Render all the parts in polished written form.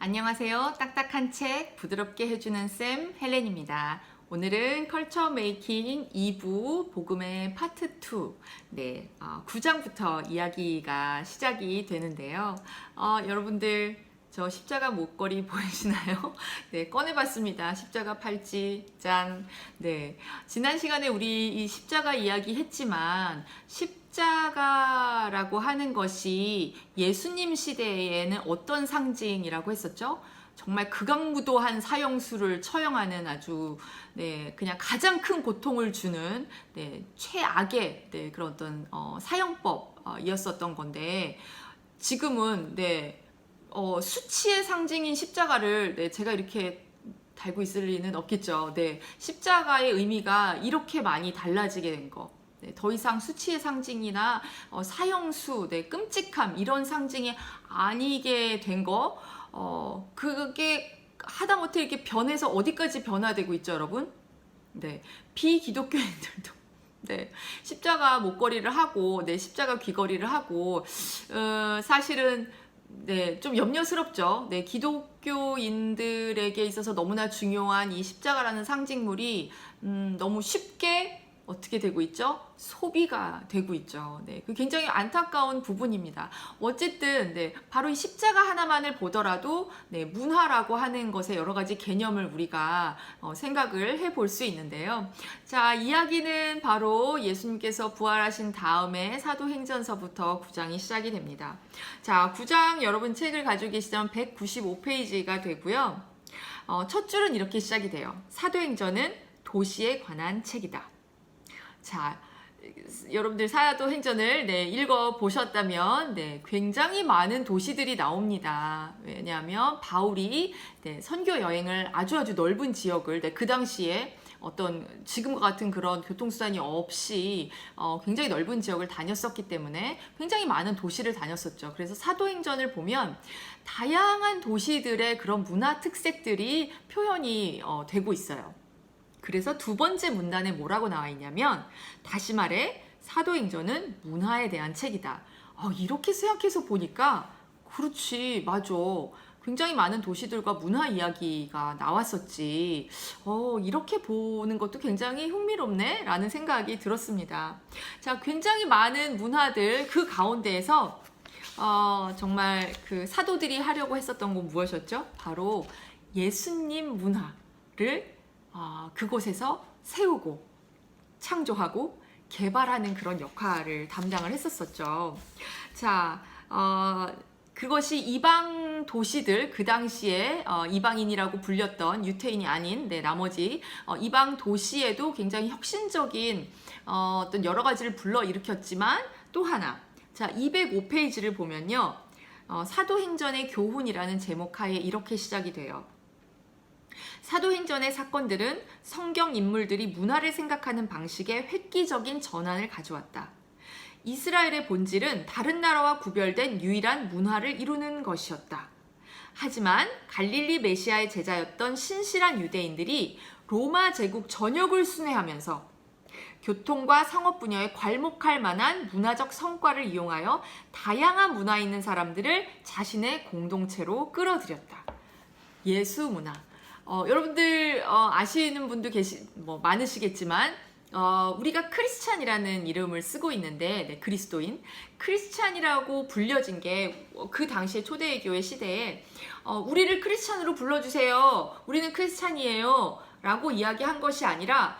안녕하세요. 딱딱한 책 부드럽게 해주는 쌤 헬렌입니다. 오늘은 컬처 메이킹 2부 복음의 파트 2 9장부터 이야기가 시작이 되는데요. 여러분들 저 십자가 목걸이 보이시나요? 네, 꺼내봤습니다. 십자가 팔찌 짠. 네, 지난 시간에 우리 이 십자가 이야기 했지만 십자가라고 하는 것이 예수님 시대에는 어떤 상징이라고 했었죠? 정말 극악무도한 사형수를 처형하는 아주 그냥 가장 큰 고통을 주는 최악의 그런 어떤 사형법이었었던 건데 지금은 수치의 상징인 십자가를 제가 이렇게 달고 있을 리는 없겠죠. 십자가의 의미가 이렇게 많이 달라지게 된 거. 더 이상 수치의 상징이나 사형수, 끔찍함 이런 상징이 아니게 된 거. 그게 하다못해 이렇게 변해서 어디까지 변화되고 있죠, 여러분? 비기독교인들도 십자가 목걸이를 하고 십자가 귀걸이를 하고 사실은 좀 염려스럽죠. 기독교인들에게 있어서 너무나 중요한 이 십자가라는 상징물이 너무 쉽게 어떻게 되고 있죠? 소비가 되고 있죠. 그 굉장히 안타까운 부분입니다. 어쨌든 바로 이 십자가 하나만을 보더라도 문화라고 하는 것의 여러 가지 개념을 우리가 생각을 해볼 수 있는데요. 자, 이야기는 바로 예수님께서 부활하신 다음에 사도행전서부터 9장이 시작이 됩니다. 자, 9장 여러분 책을 가지고 계시다면 195페이지가 되고요. 첫 줄은 이렇게 시작이 돼요. 사도행전은 도시에 관한 책이다. 자, 여러분들 사도행전을 읽어보셨다면 굉장히 많은 도시들이 나옵니다. 왜냐하면 바울이 선교 여행을 아주 넓은 지역을 그 당시에 어떤 지금과 같은 그런 교통수단이 없이 굉장히 넓은 지역을 다녔었기 때문에 굉장히 많은 도시를 다녔었죠. 그래서 사도행전을 보면 다양한 도시들의 그런 문화 특색들이 표현이 되고 있어요. 그래서 두 번째 문단에 뭐라고 나와 있냐면 다시 말해 사도행전은 문화에 대한 책이다. 이렇게 생각해서 보니까 그렇지, 맞아. 굉장히 많은 도시들과 문화 이야기가 나왔었지. 이렇게 보는 것도 굉장히 흥미롭네 라는 생각이 들었습니다. 자, 굉장히 많은 문화들 그 가운데에서 정말 그 사도들이 하려고 했었던 건 무엇이었죠? 바로 예수님 문화를 그곳에서 세우고 창조하고 개발하는 그런 역할을 담당을 했었었죠. 자, 그것이 이방 도시들, 그 당시에 이방인이라고 불렸던 유태인이 아닌 나머지 이방 도시에도 굉장히 혁신적인 어떤 여러 가지를 불러일으켰지만 또 하나, 자, 205페이지를 보면요. 사도행전의 교훈이라는 제목 하에 이렇게 시작이 돼요. 사도행전의 사건들은 성경 인물들이 문화를 생각하는 방식에 획기적인 전환을 가져왔다. 이스라엘의 본질은 다른 나라와 구별된 유일한 문화를 이루는 것이었다. 하지만 갈릴리 메시아의 제자였던 신실한 유대인들이 로마 제국 전역을 순회하면서 교통과 상업 분야에 괄목할 만한 문화적 성과를 이용하여 다양한 문화에 있는 사람들을 자신의 공동체로 끌어들였다. 예수 문화. 여러분들 아시는 분도 많으시겠지만 우리가 크리스찬이라는 이름을 쓰고 있는데 그리스도인 크리스찬이라고 불려진 게 그 당시에 초대교회 시대에 우리를 크리스찬으로 불러주세요. 우리는 크리스찬이에요. 라고 이야기한 것이 아니라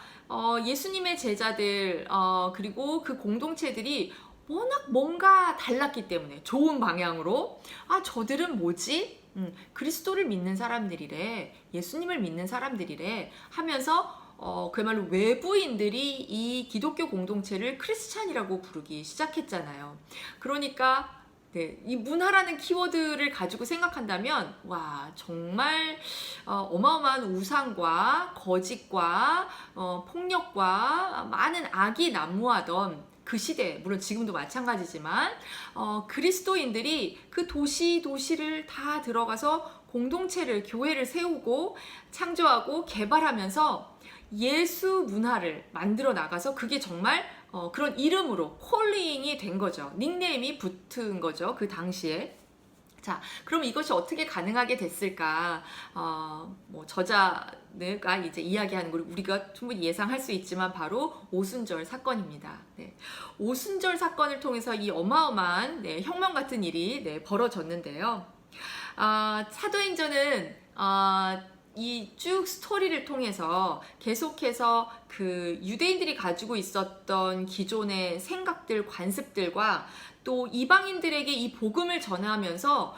예수님의 제자들 그리고 그 공동체들이 워낙 뭔가 달랐기 때문에 좋은 방향으로 저들은 뭐지? 그리스도를 믿는 사람들이래, 예수님을 믿는 사람들이래 하면서 그야말로 외부인들이 이 기독교 공동체를 크리스찬이라고 부르기 시작했잖아요. 그러니까 이 문화라는 키워드를 가지고 생각한다면 와, 정말 어마어마한 우상과 거짓과 폭력과 많은 악이 난무하던 그 시대, 물론 지금도 마찬가지지만 그리스도인들이 그 도시를 다 들어가서 공동체를, 교회를 세우고 창조하고 개발하면서 예수 문화를 만들어 나가서 그게 정말 그런 이름으로 콜링이 된 거죠. 닉네임이 붙은 거죠. 그 당시에. 자, 그럼 이것이 어떻게 가능하게 됐을까? 뭐 저자가 이제 이야기하는 걸 우리가 충분히 예상할 수 있지만 바로 오순절 사건입니다. 네. 오순절 사건을 통해서 이 어마어마한 혁명 같은 일이 벌어졌는데요. 사도행전은 이 쭉 스토리를 통해서 계속해서 그 유대인들이 가지고 있었던 기존의 생각들, 관습들과 또 이방인들에게 이 복음을 전하면서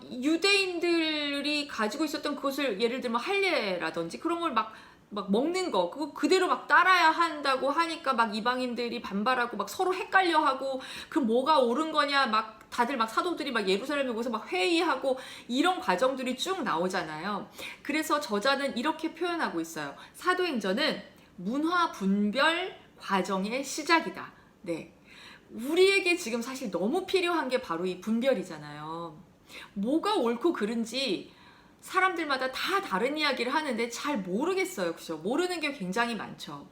유대인들이 가지고 있었던 그것을 예를 들면 할례라든지 그런 걸 막 먹는 거 그거 그대로 막 따라야 한다고 하니까 막 이방인들이 반발하고 막 서로 헷갈려하고 그 뭐가 옳은 거냐 막 다들 막 사도들이 막 예루살렘에 오고서 막 회의하고 이런 과정들이 쭉 나오잖아요. 그래서 저자는 이렇게 표현하고 있어요. 사도행전은 문화 분별 과정의 시작이다. 네. 우리에게 지금 사실 너무 필요한 게 바로 이 분별이잖아요. 뭐가 옳고 그른지 사람들마다 다 다른 이야기를 하는데 잘 모르겠어요. 그죠? 모르는 게 굉장히 많죠.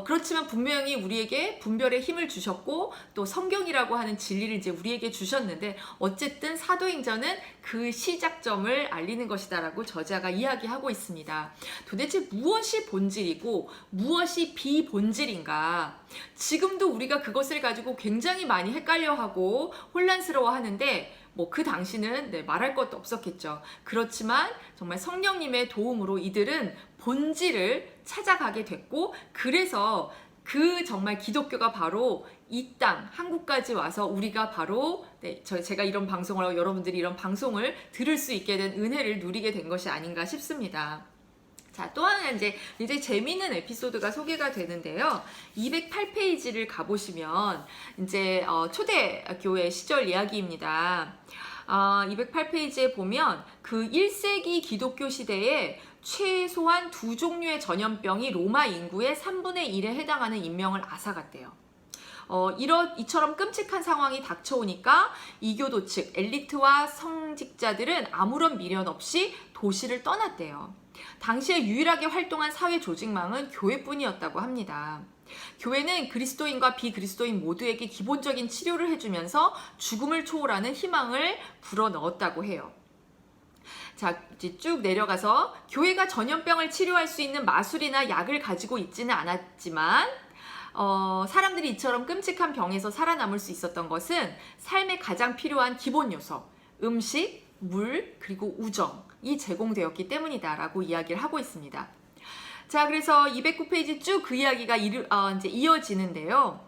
그렇지만 분명히 우리에게 분별의 힘을 주셨고 또 성경이라고 하는 진리를 이제 우리에게 주셨는데 어쨌든 사도행전은 그 시작점을 알리는 것이다라고 저자가 이야기하고 있습니다. 도대체 무엇이 본질이고 무엇이 비본질인가? 지금도 우리가 그것을 가지고 굉장히 많이 헷갈려하고 혼란스러워하는데 뭐 그 당시는 말할 것도 없었겠죠. 그렇지만 정말 성령님의 도움으로 이들은 본질을 찾아가게 됐고 그래서 그 정말 기독교가 바로 이 땅 한국까지 와서 우리가 바로 제가 이런 방송을 하고 여러분들이 이런 방송을 들을 수 있게 된 은혜를 누리게 된 것이 아닌가 싶습니다. 자, 또 하나 이제 재미있는 에피소드가 소개가 되는데요. 208페이지를 가보시면 이제 초대교회 시절 이야기입니다. 208페이지에 보면 그 1세기 기독교 시대에 최소한 2종류의 전염병이 로마 인구의 3분의 1에 해당하는 인명을 앗아갔대요. 이처럼 끔찍한 상황이 닥쳐오니까 이교도 측 엘리트와 성직자들은 아무런 미련 없이 도시를 떠났대요. 당시에 유일하게 활동한 사회 조직망은 교회뿐이었다고 합니다. 교회는 그리스도인과 비그리스도인 모두에게 기본적인 치료를 해주면서 죽음을 초월하는 희망을 불어넣었다고 해요. 자, 이제 쭉 내려가서 교회가 전염병을 치료할 수 있는 마술이나 약을 가지고 있지는 않았지만 사람들이 이처럼 끔찍한 병에서 살아남을 수 있었던 것은 삶에 가장 필요한 기본 요소, 음식, 물, 그리고 우정이 제공되었기 때문이다라고 이야기를 하고 있습니다. 자, 그래서 209페이지 쭉 그 이야기가 이제 이어지는데요.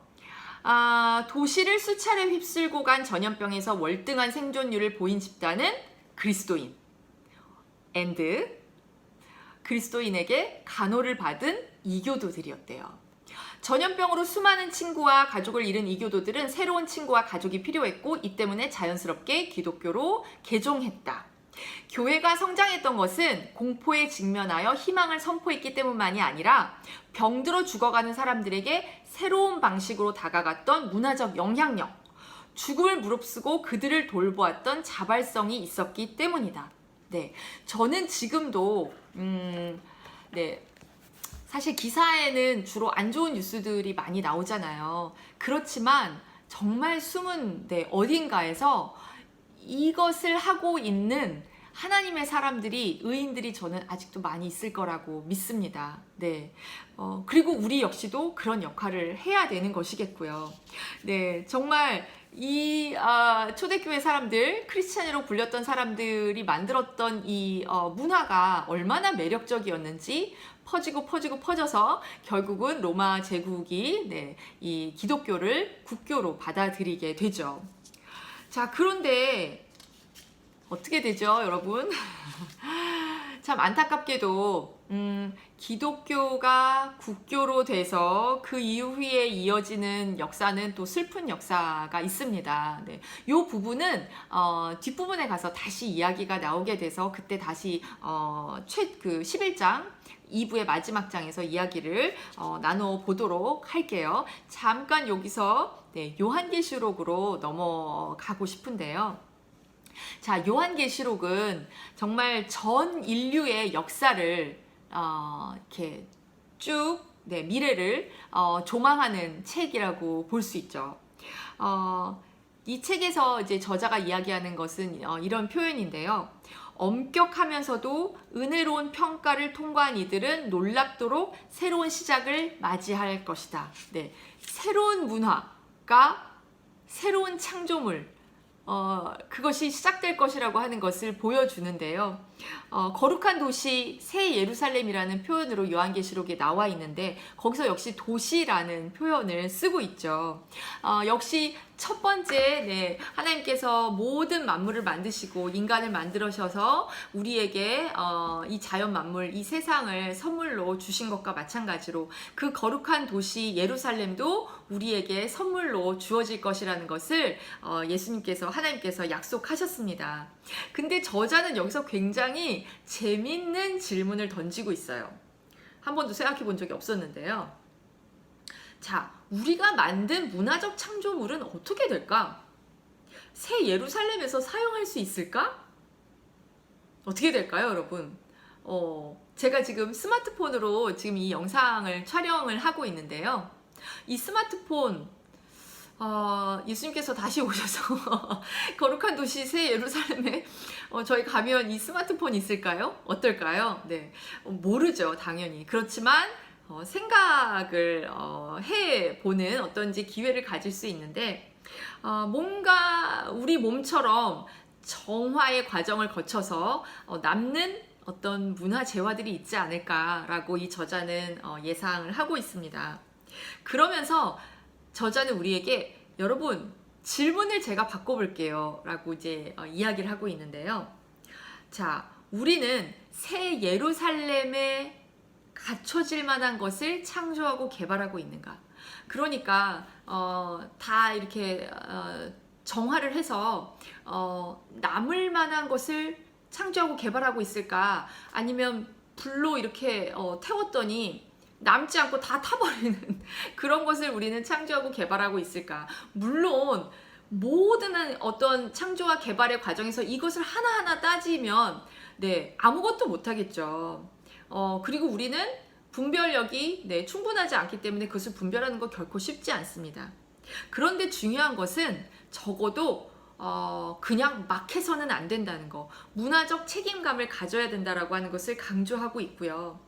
도시를 수차례 휩쓸고 간 전염병에서 월등한 생존율을 보인 집단은 그리스도인 and 그리스도인에게 간호를 받은 이교도들이었대요. 전염병으로 수많은 친구와 가족을 잃은 이교도들은 새로운 친구와 가족이 필요했고 이 때문에 자연스럽게 기독교로 개종했다. 교회가 성장했던 것은 공포에 직면하여 희망을 선포했기 때문만이 아니라 병들어 죽어가는 사람들에게 새로운 방식으로 다가갔던 문화적 영향력, 죽음을 무릅쓰고 그들을 돌보았던 자발성이 있었기 때문이다. 네, 저는 지금도 사실 기사에는 주로 안 좋은 뉴스들이 많이 나오잖아요. 그렇지만 정말 숨은 어딘가에서 이것을 하고 있는 하나님의 사람들이, 의인들이 저는 아직도 많이 있을 거라고 믿습니다. 네. 그리고 우리 역시도 그런 역할을 해야 되는 것이겠고요. 네. 정말 이 초대교회 사람들, 크리스찬으로 불렸던 사람들이 만들었던 이 문화가 얼마나 매력적이었는지 퍼져서 결국은 로마 제국이 이 기독교를 국교로 받아들이게 되죠. 자, 그런데 어떻게 되죠, 여러분? 참 안타깝게도 기독교가 국교로 돼서 그 이후에 이어지는 역사는 또 슬픈 역사가 있습니다. 네. 이 부분은 뒷부분에 가서 다시 이야기가 나오게 돼서 그때 다시 그 11장 2부의 마지막 장에서 이야기를 나눠보도록 할게요. 잠깐 여기서 요한계시록으로 넘어가고 싶은데요. 자, 요한계시록은 정말 전 인류의 역사를 이렇게 쭉 미래를 조망하는 책이라고 볼 수 있죠. 이 책에서 이제 저자가 이야기하는 것은 이런 표현인데요. 엄격하면서도 은혜로운 평가를 통과한 이들은 놀랍도록 새로운 시작을 맞이할 것이다. 네, 새로운 문화가 새로운 창조물, 그것이 시작될 것이라고 하는 것을 보여주는데요. 거룩한 도시 새 예루살렘이라는 표현으로 요한계시록에 나와 있는데 거기서 역시 도시라는 표현을 쓰고 있죠. 역시 첫 번째, 네, 하나님께서 모든 만물을 만드시고 인간을 만들어셔서 우리에게 이 자연 만물, 이 세상을 선물로 주신 것과 마찬가지로 그 거룩한 도시 예루살렘도 우리에게 선물로 주어질 것이라는 것을 예수님께서, 하나님께서 약속하셨습니다. 근데 저자는 여기서 굉장히 재밌는 질문을 던지고 있어요. 한 번도 생각해 본 적이 없었는데요. 자, 우리가 만든 문화적 창조물은 어떻게 될까? 새 예루살렘에서 사용할 수 있을까? 어떻게 될까요, 여러분? 제가 지금 스마트폰으로 지금 이 영상을 촬영을 하고 있는데요. 이 스마트폰, 예수님께서 다시 오셔서 거룩한 도시 새 예루살렘에 저희 가면 이 스마트폰 있을까요? 어떨까요? 네, 모르죠, 당연히. 그렇지만 생각을 해보는 어떤지 기회를 가질 수 있는데 뭔가 우리 몸처럼 정화의 과정을 거쳐서 남는 어떤 문화 재화들이 있지 않을까라고 이 저자는 예상을 하고 있습니다. 그러면서 저자는 우리에게 여러분 질문을 제가 바꿔볼게요 라고 이제 이야기를 하고 있는데요. 자, 우리는 새 예루살렘에 갖춰질 만한 것을 창조하고 개발하고 있는가? 그러니까 다 이렇게 정화를 해서 남을 만한 것을 창조하고 개발하고 있을까? 아니면 불로 이렇게 태웠더니 남지 않고 다 타버리는 그런 것을 우리는 창조하고 개발하고 있을까? 물론 모든 어떤 창조와 개발의 과정에서 이것을 하나하나 따지면 네, 아무것도 못하겠죠. 그리고 우리는 분별력이 충분하지 않기 때문에 그것을 분별하는 거 결코 쉽지 않습니다. 그런데 중요한 것은 적어도 그냥 막 해서는 안 된다는 거, 문화적 책임감을 가져야 된다라고 하는 것을 강조하고 있고요.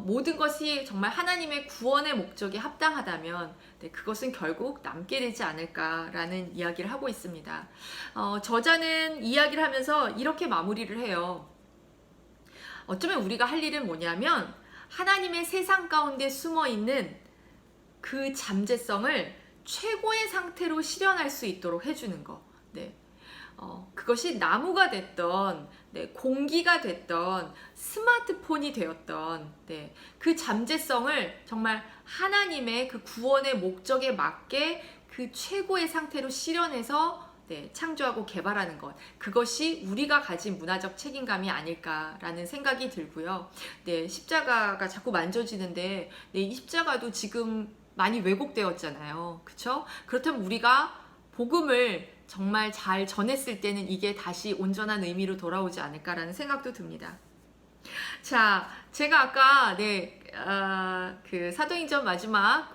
모든 것이 정말 하나님의 구원의 목적에 합당하다면 그것은 결국 남게 되지 않을까라는 이야기를 하고 있습니다. 저자는 이야기를 하면서 이렇게 마무리를 해요. 어쩌면 우리가 할 일은 뭐냐면 하나님의 세상 가운데 숨어있는 그 잠재성을 최고의 상태로 실현할 수 있도록 해주는 거. 네. 그것이 나무가 됐던 공기가 됐던 스마트폰이 되었던 그 잠재성을 정말 하나님의 그 구원의 목적에 맞게 그 최고의 상태로 실현해서 창조하고 개발하는 것, 그것이 우리가 가진 문화적 책임감이 아닐까라는 생각이 들고요. 십자가가 자꾸 만져지는데 이 십자가도 지금 많이 왜곡되었잖아요. 그렇죠? 그렇다면 우리가 복음을 정말 잘 전했을 때는 이게 다시 온전한 의미로 돌아오지 않을까라는 생각도 듭니다. 자, 제가 아까 그 사도행전 마지막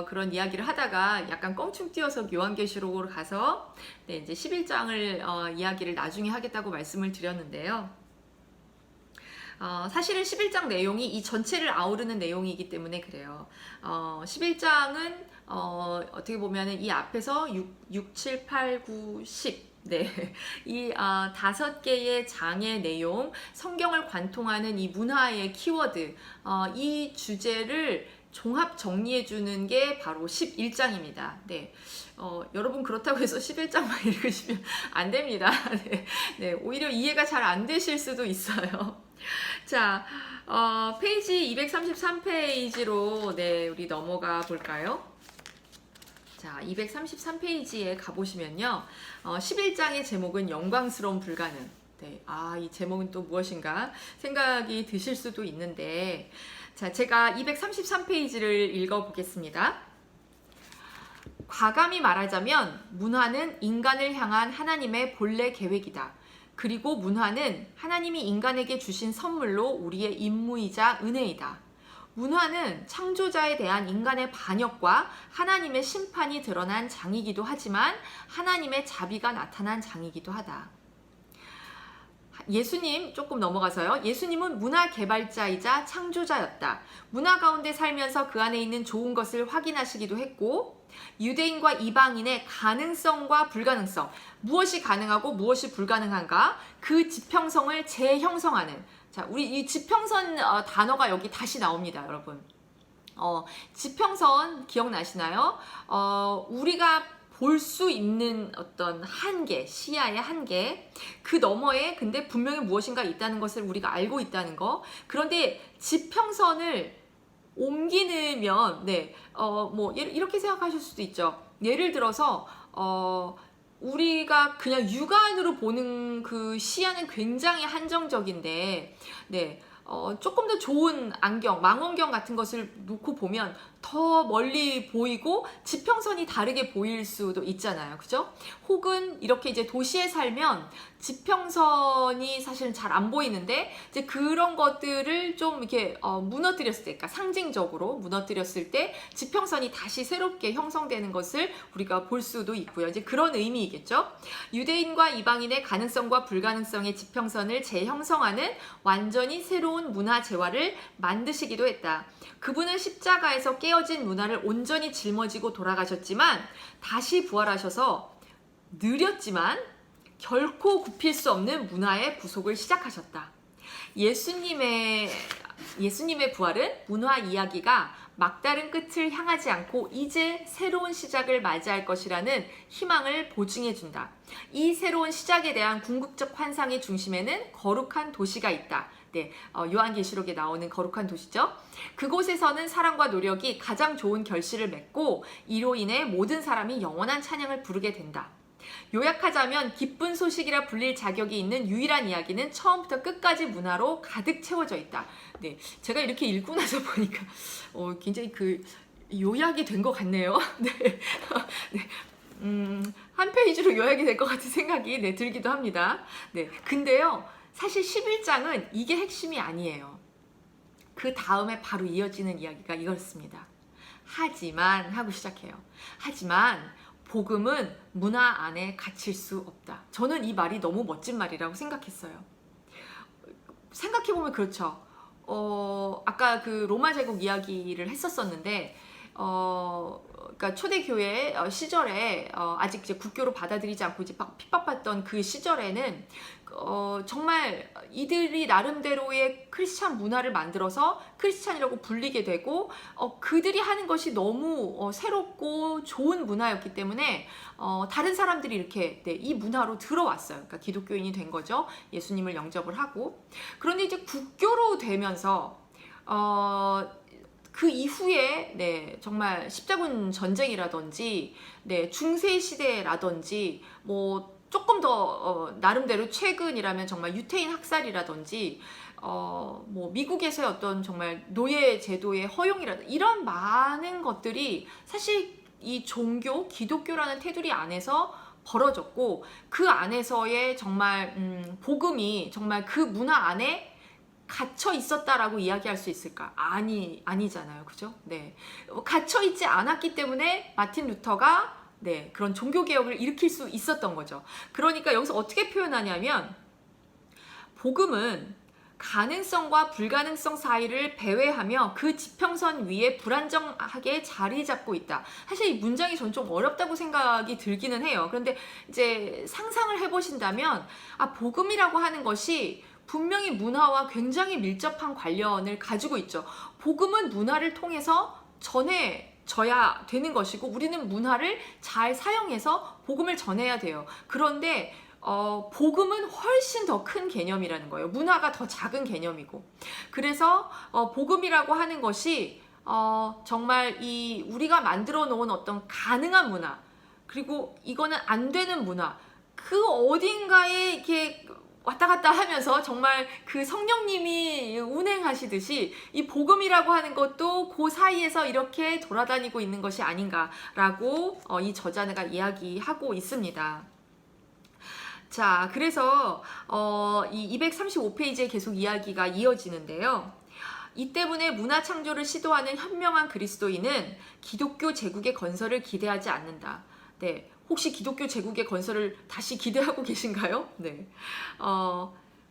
그런 이야기를 하다가 약간 껑충 뛰어서 요한계시록으로 가서 이제 11장을 이야기를 나중에 하겠다고 말씀을 드렸는데요. 사실은 11장 내용이 이 전체를 아우르는 내용이기 때문에 그래요. 11장은 어떻게 보면은 이 앞에서 6, 7, 8, 9, 10 이 5개의 장의 내용, 성경을 관통하는 이 문화의 키워드, 이 주제를 종합 정리해주는 게 바로 11장입니다. 여러분 그렇다고 해서 11장만 읽으시면 안 됩니다. 오히려 이해가 잘 안 되실 수도 있어요. 자, 페이지 233페이지로 우리 넘어가 볼까요? 자, 233페이지에 가보시면요. 11장의 제목은 영광스러운 불가능. 이 제목은 또 무엇인가 생각이 드실 수도 있는데, 자, 제가 233페이지를 읽어보겠습니다. 과감히 말하자면 문화는 인간을 향한 하나님의 본래 계획이다. 그리고 문화는 하나님이 인간에게 주신 선물로 우리의 임무이자 은혜이다. 문화는 창조자에 대한 인간의 반역과 하나님의 심판이 드러난 장이기도 하지만 하나님의 자비가 나타난 장이기도 하다. 예수님, 조금 넘어가서요. 예수님은 문화 개발자이자 창조자였다. 문화 가운데 살면서 그 안에 있는 좋은 것을 확인하시기도 했고, 유대인과 이방인의 가능성과 불가능성, 무엇이 가능하고 무엇이 불가능한가, 그 지평성을 재형성하는, 자, 우리 이 지평선 단어가 여기 다시 나옵니다, 여러분. 지평선 기억나시나요? 우리가 볼 수 있는 어떤 한계, 시야의 한계, 그 너머에 근데 분명히 무엇인가 있다는 것을 우리가 알고 있다는 거. 그런데 지평선을 옮기면, 뭐 이렇게 생각하실 수도 있죠. 예를 들어서 우리가 그냥 육안으로 보는 그 시야는 굉장히 한정적인데, 조금 더 좋은 안경, 망원경 같은 것을 놓고 보면 더 멀리 보이고 지평선이 다르게 보일 수도 있잖아요. 그죠? 혹은 이렇게 이제 도시에 살면 지평선이 사실은 잘 안 보이는데 이제 그런 것들을 좀 이렇게 무너뜨렸을 때, 그러니까 상징적으로 무너뜨렸을 때 지평선이 다시 새롭게 형성되는 것을 우리가 볼 수도 있고요. 이제 그런 의미이겠죠. 유대인과 이방인의 가능성과 불가능성의 지평선을 재형성하는 완전히 새로운 문화 재화를 만드시기도 했다. 그분은 십자가에서 깨어진 문화를 온전히 짊어지고 돌아가셨지만 다시 부활하셔서 느렸지만 결코 굽힐 수 없는 문화의 구속을 시작하셨다. 예수님의 부활은 문화 이야기가 막다른 끝을 향하지 않고 이제 새로운 시작을 맞이할 것이라는 희망을 보증해준다. 이 새로운 시작에 대한 궁극적 환상의 중심에는 거룩한 도시가 있다. 요한계시록에 나오는 거룩한 도시죠. 그곳에서는 사랑과 노력이 가장 좋은 결실을 맺고 이로 인해 모든 사람이 영원한 찬양을 부르게 된다. 요약하자면 기쁜 소식이라 불릴 자격이 있는 유일한 이야기는 처음부터 끝까지 문화로 가득 채워져 있다. 제가 이렇게 읽고 나서 보니까 굉장히 그 요약이 된 것 같네요. 한 페이지로 요약이 될 것 같은 생각이 들기도 합니다. 근데요, 사실 11장은 이게 핵심이 아니에요. 그 다음에 바로 이어지는 이야기가 이렇습니다. 하지만 하고 시작해요. 하지만 복음은 문화 안에 갇힐 수 없다. 저는 이 말이 너무 멋진 말이라고 생각했어요. 생각해보면 그렇죠. 아까 그 로마 제국 이야기를 했었었는데, 그러니까 초대교회 시절에 아직 이제 국교로 받아들이지 않고 이제 핍박받던 그 시절에는 정말 이들이 나름대로의 크리스찬 문화를 만들어서 크리스찬이라고 불리게 되고 그들이 하는 것이 너무 새롭고 좋은 문화였기 때문에 다른 사람들이 이렇게 이 문화로 들어왔어요. 그러니까 기독교인이 된 거죠. 예수님을 영접을 하고. 그런데 이제 국교로 되면서 그 이후에 정말 십자군 전쟁이라든지 중세 시대라든지 뭐 조금 더 나름대로 최근이라면 정말 유태인 학살이라든지 뭐 미국에서의 어떤 정말 노예 제도의 허용이라든지 이런 많은 것들이 사실 이 종교, 기독교라는 테두리 안에서 벌어졌고 그 안에서의 정말 복음이 정말 그 문화 안에 갇혀 있었다라고 이야기할 수 있을까? 아니잖아요. 그죠? 갇혀 있지 않았기 때문에 마틴 루터가 그런 종교개혁을 일으킬 수 있었던 거죠. 그러니까 여기서 어떻게 표현하냐면 복음은 가능성과 불가능성 사이를 배회하며 그 지평선 위에 불안정하게 자리 잡고 있다. 사실 이 문장이 전 좀 어렵다고 생각이 들기는 해요. 그런데 이제 상상을 해보신다면 복음이라고 하는 것이 분명히 문화와 굉장히 밀접한 관련을 가지고 있죠. 복음은 문화를 통해서 전해져야 되는 것이고 우리는 문화를 잘 사용해서 복음을 전해야 돼요. 그런데 복음은 훨씬 더 큰 개념이라는 거예요. 문화가 더 작은 개념이고. 그래서 복음이라고 하는 것이 정말 이 우리가 만들어 놓은 어떤 가능한 문화, 그리고 이거는 안 되는 문화, 그 어딘가에 이렇게 왔다 갔다 하면서 정말 그 성령님이 운행하시듯이 이 복음이라고 하는 것도 그 사이에서 이렇게 돌아다니고 있는 것이 아닌가라고 이 저자가 이야기하고 있습니다. 자, 그래서 이 235페이지에 계속 이야기가 이어지는데요. 이 때문에 문화 창조를 시도하는 현명한 그리스도인은 기독교 제국의 건설을 기대하지 않는다. 네, 혹시 기독교 제국의 건설을 다시 기대하고 계신가요? 네,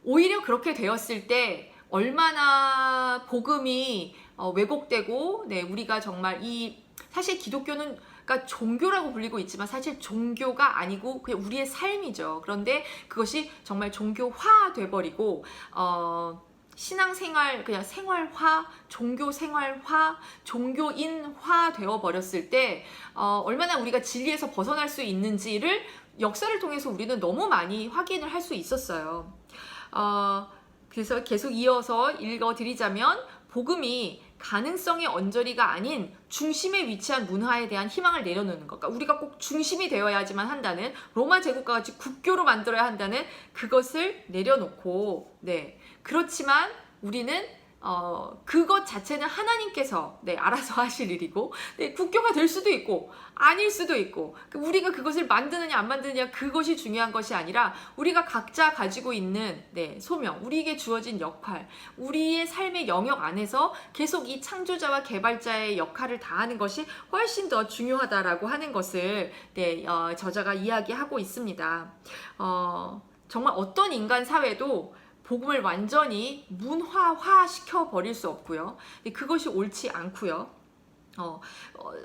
오히려 그렇게 되었을 때 얼마나 복음이 왜곡되고, 네, 우리가 정말 사실 기독교는 그러니까 종교라고 불리고 있지만 사실 종교가 아니고 그냥 우리의 삶이죠. 그런데 그것이 정말 종교화 돼버리고 신앙생활 그냥 생활화, 종교 생활화, 종교인화 되어버렸을 때 얼마나 우리가 진리에서 벗어날 수 있는지를 역사를 통해서 우리는 너무 많이 확인을 할 수 있었어요. 그래서 계속 이어서 읽어드리자면 복음이 가능성의 언저리가 아닌 중심에 위치한 문화에 대한 희망을 내려놓는 것. 그러니까 우리가 꼭 중심이 되어야지만 한다는 로마 제국과 같이 국교로 만들어야 한다는 그것을 내려놓고 네 그렇지만 우리는 그것 자체는 하나님께서 네, 알아서 하실 일이고 네, 국교가 될 수도 있고 아닐 수도 있고 우리가 그것을 만드느냐 안 만드느냐 그것이 중요한 것이 아니라 우리가 각자 가지고 있는 네, 소명, 우리에게 주어진 역할, 우리의 삶의 영역 안에서 계속 이 창조자와 개발자의 역할을 다하는 것이 훨씬 더 중요하다라고 하는 것을 네, 저자가 이야기하고 있습니다. 정말 어떤 인간 사회도 복음을 완전히 문화화 시켜 버릴 수 없고요. 그것이 옳지 않고요.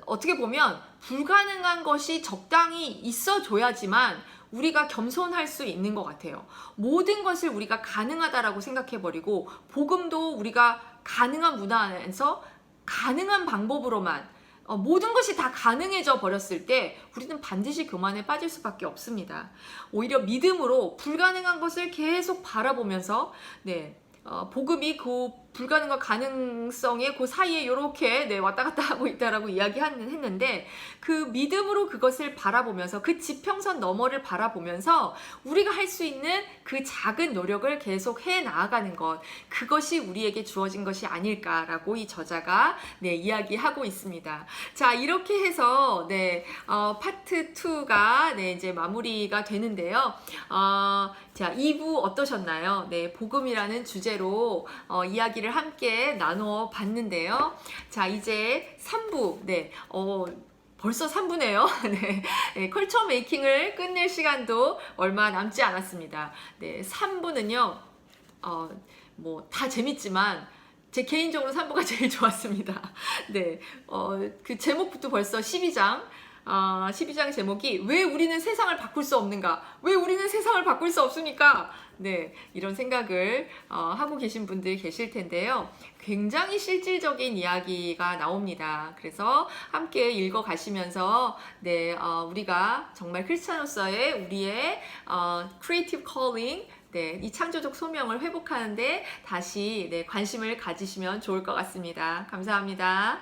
어떻게 보면 불가능한 것이 적당히 있어줘야지만 우리가 겸손할 수 있는 것 같아요. 모든 것을 우리가 가능하다라고 생각해버리고 복음도 우리가 가능한 문화 안에서 가능한 방법으로만 모든 것이 다 가능해져 버렸을 때 우리는 반드시 교만에 빠질 수밖에 없습니다. 오히려 믿음으로 불가능한 것을 계속 바라보면서 네, 복음이 그 불가능과 가능성의 그 사이에 이렇게 네, 왔다 갔다 하고 있다라고 이야기했는데 그 믿음으로 그것을 바라보면서 그 지평선 너머를 바라보면서 우리가 할 수 있는 그 작은 노력을 계속 해 나아가는 것, 그것이 우리에게 주어진 것이 아닐까라고 이 저자가 네, 이야기하고 있습니다. 자, 이렇게 해서 네, 파트 2가 네, 이제 마무리가 되는데요. 자, 2부 어떠셨나요? 네, 복음이라는 주제로 이야기를 함께 나누어 봤는데요. 자, 이제 3부, 네, 벌써 3부네요. 네, 네, 컬처 메이킹을 끝낼 시간도 얼마 남지 않았습니다. 네, 3부는요, 뭐, 다 재밌지만, 제 개인적으로 3부가 제일 좋았습니다. 네, 그 제목부터 벌써 12장. 12장 제목이 왜 우리는 세상을 바꿀 수 없는가? 왜 우리는 세상을 바꿀 수 없습니까? 네, 이런 생각을 하고 계신 분들이 계실 텐데요. 굉장히 실질적인 이야기가 나옵니다. 그래서 함께 읽어가시면서 네, 우리가 정말 크리스찬으로서의 우리의 크리에이티브 컬링 네, 이 창조적 소명을 회복하는데 다시 네, 관심을 가지시면 좋을 것 같습니다. 감사합니다.